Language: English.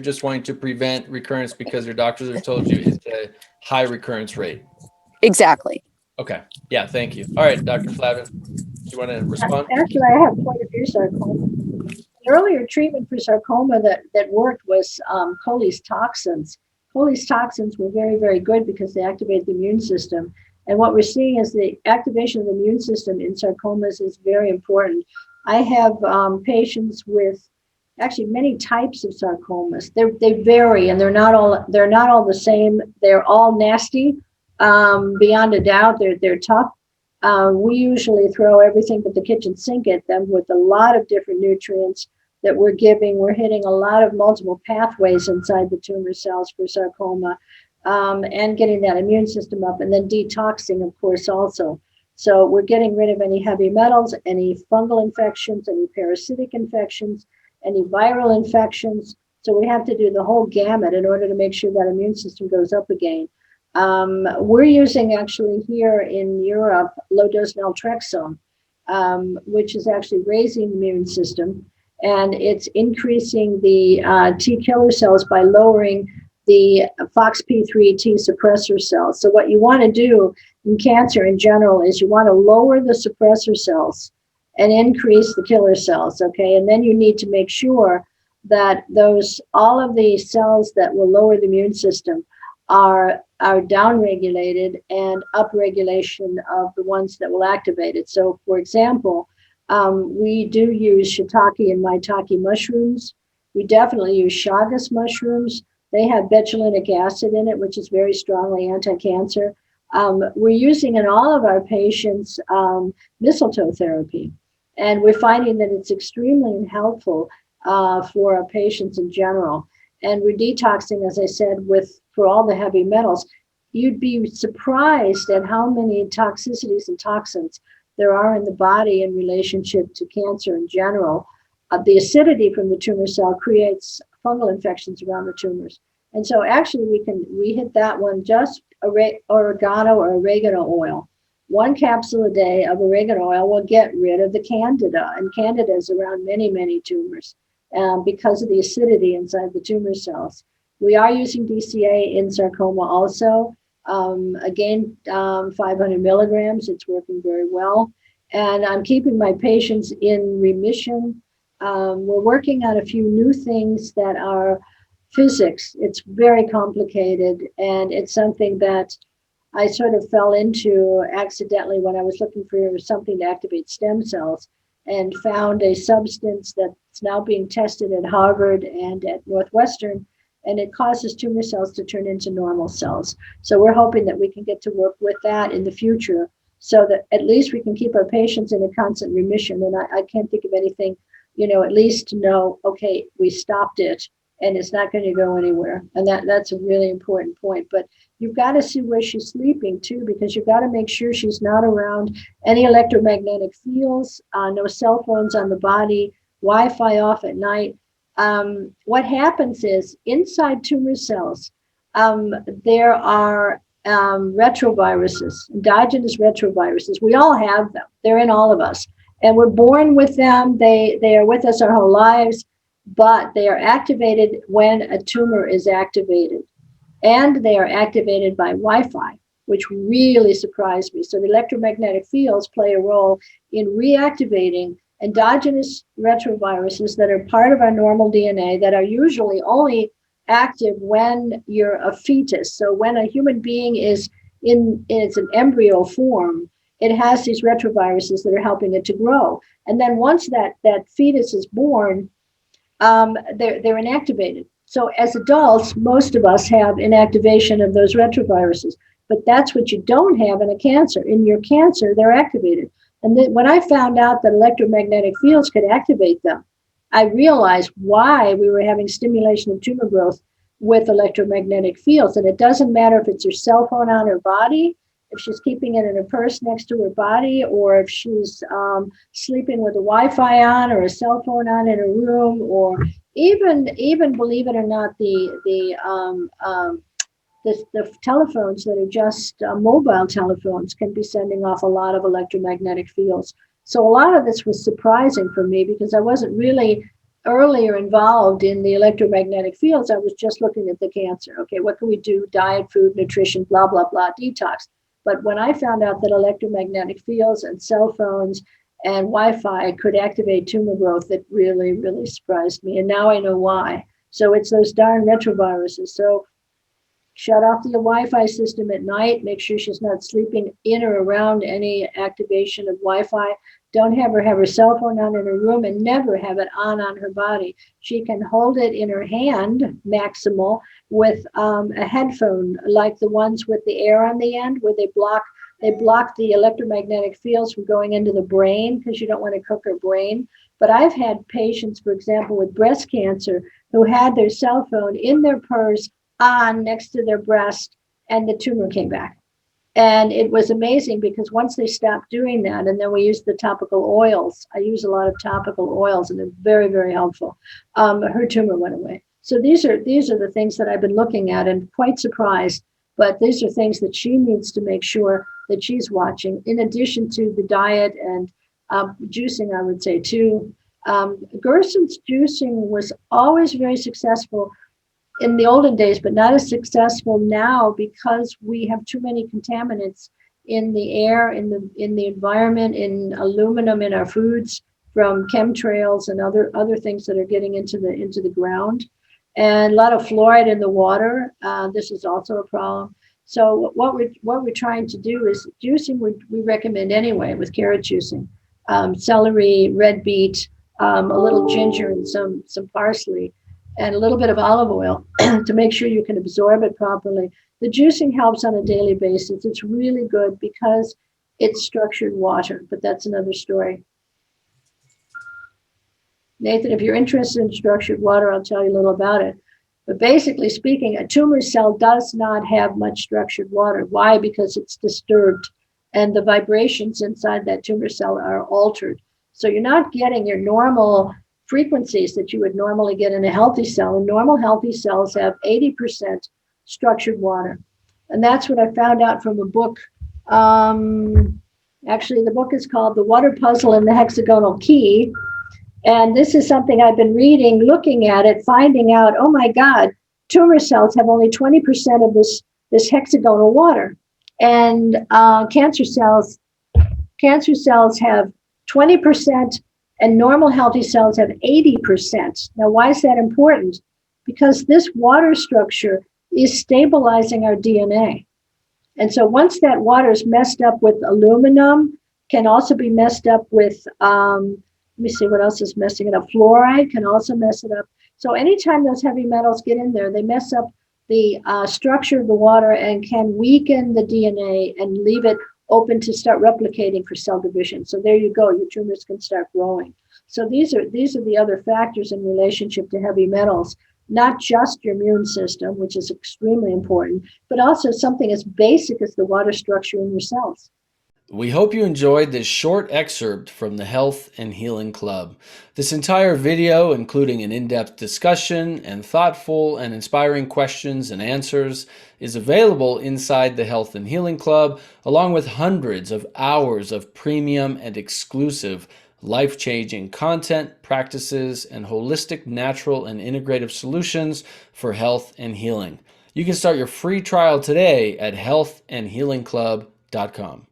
you're just wanting to prevent recurrence because your doctors have told you it's a high recurrence rate. Exactly. Okay. Yeah, thank you. All right, Dr. Flavin, do you want to respond? Actually, I have quite a few sarcomas. The earlier treatment for sarcoma that worked was Coley's toxins. Coley's toxins were very, very good because they activate the immune system. And what we're seeing is the activation of the immune system in sarcomas is very important. I have patients with actually many types of sarcomas. They vary, and they're not all the same. They're all nasty, beyond a doubt. They're tough. We usually throw everything but the kitchen sink at them with a lot of different nutrients that we're giving. We're hitting a lot of multiple pathways inside the tumor cells for sarcoma, and getting that immune system up, and then detoxing, of course, also. So we're getting rid of any heavy metals, any fungal infections, any parasitic infections, any viral infections. So we have to do the whole gamut in order to make sure that immune system goes up again. We're using actually here in Europe low-dose naltrexone, which is actually raising the immune system, and it's increasing the T killer cells by lowering the FOXP3 T suppressor cells. So what you want to do in cancer in general is you want to lower the suppressor cells and increase the killer cells, okay? And then you need to make sure that all of the cells that will lower the immune system are downregulated, and upregulation of the ones that will activate it. So, for example, we do use shiitake and maitake mushrooms. We definitely use chagas mushrooms. They have betulinic acid in it, which is very strongly anti-cancer. We're using in all of our patients mistletoe therapy, and we're finding that it's extremely helpful for our patients in general. And we're detoxing, as I said, for all the heavy metals. You'd be surprised at how many toxicities and toxins there are in the body in relationship to cancer in general. The acidity from the tumor cell creates fungal infections around the tumors. And so actually we hit that one, just oregano or oregano oil. 1 capsule a day of oregano oil will get rid of the candida, and candida is around many, many tumors. Because of the acidity inside the tumor cells. We are using DCA in sarcoma also. Again, 500 milligrams, it's working very well. And I'm keeping my patients in remission. We're working on a few new things that are physics. It's very complicated, and it's something that I sort of fell into accidentally when I was looking for something to activate stem cells, and found a substance that's now being tested at Harvard and at Northwestern, and it causes tumor cells to turn into normal cells. So we're hoping that we can get to work with that in the future, so that at least we can keep our patients in a constant remission. And I can't think of anything, at least to know, okay, we stopped it and it's not going to go anywhere. And that's a really important point. But you've got to see where she's sleeping too, because you've got to make sure she's not around any electromagnetic fields, no cell phones on the body, Wi-Fi off at night. What happens is inside tumor cells, there are retroviruses, endogenous retroviruses. We all have them. They're in all of us. And we're born with them. They are with us our whole lives, but they are activated when a tumor is activated. And they are activated by Wi-Fi, which really surprised me. So the electromagnetic fields play a role in reactivating endogenous retroviruses that are part of our normal DNA, that are usually only active when you're a fetus. So when a human being is in its an embryo form, it has these retroviruses that are helping it to grow. And then once that fetus is born, they're inactivated. So as adults, most of us have inactivation of those retroviruses, but that's what you don't have in a cancer. In your cancer, they're activated. And then when I found out that electromagnetic fields could activate them, I realized why we were having stimulation of tumor growth with electromagnetic fields. And it doesn't matter if it's her cell phone on her body, if she's keeping it in a purse next to her body, or if she's sleeping with a Wi-Fi on or a cell phone on in her room, or even believe it or not, the telephones that are just mobile telephones can be sending off a lot of electromagnetic fields. So a lot of this was surprising for me, because I wasn't really earlier involved in the electromagnetic fields, I was just looking at the cancer. Okay, what can we do? Diet, food, nutrition, blah, blah, blah, detox. But when I found out that electromagnetic fields and cell phones and Wi-Fi could activate tumor growth, it really, really surprised me. And now I know why. So it's those darn retroviruses. So shut off the Wi-Fi system at night. Make sure she's not sleeping in or around any activation of Wi-Fi. Don't have her cell phone on in her room, and never have it on her body. She can hold it in her hand, maximal, with a headphone, like the ones with the air on the end, where they block the electromagnetic fields from going into the brain, because you don't want to cook her brain. But I've had patients, for example, with breast cancer, who had their cell phone in their purse on next to their breast, and the tumor came back. And it was amazing, because once they stopped doing that, and then we used the topical oils, I use a lot of topical oils, and they're very, very helpful. Her tumor went away. So these are the things that I've been looking at, and quite surprised. But these are things that she needs to make sure that she's watching, in addition to the diet and juicing, I would say too. Gerson's juicing was always very successful in the olden days, but not as successful now, because we have too many contaminants in the air, in the environment, in aluminum in our foods, from chemtrails and other things that are getting into the ground, and a lot of fluoride in the water. This is also a problem. So what we're trying to do is juicing. We recommend anyway, with carrot juicing, celery, red beet, a little ginger, and some parsley, and a little bit of olive oil to make sure you can absorb it properly. The juicing helps on a daily basis. It's really good because it's structured water, but that's another story. Nathan, if you're interested in structured water, I'll tell you a little about it. But basically speaking, a tumor cell does not have much structured water. Why? Because it's disturbed, and the vibrations inside that tumor cell are altered. So you're not getting your normal frequencies that you would normally get in a healthy cell. And normal healthy cells have 80% structured water. And that's what I found out from a book. Actually, the book is called The Water Puzzle and the Hexagonal Key. And this is something I've been reading, looking at it, finding out, oh my God, tumor cells have only 20% of this hexagonal water. And cancer cells have 20%, and normal healthy cells have 80%. Now, why is that important? Because this water structure is stabilizing our DNA. And so once that water is messed up with aluminum, can also be messed up with, let me see what else is messing it up. Fluoride can also mess it up. So anytime those heavy metals get in there, they mess up the structure of the water and can weaken the DNA and leave it open to start replicating for cell division. So there you go, your tumors can start growing. So these are the other factors in relationship to heavy metals, not just your immune system, which is extremely important, but also something as basic as the water structure in your cells. We hope you enjoyed this short excerpt from the Health and Healing Club. This entire video, including an in-depth discussion and thoughtful and inspiring questions and answers, is available inside the Health and Healing Club, along with hundreds of hours of premium and exclusive life-changing content, practices, and holistic, natural, and integrative solutions for health and healing. You can start your free trial today at healthandhealingclub.com.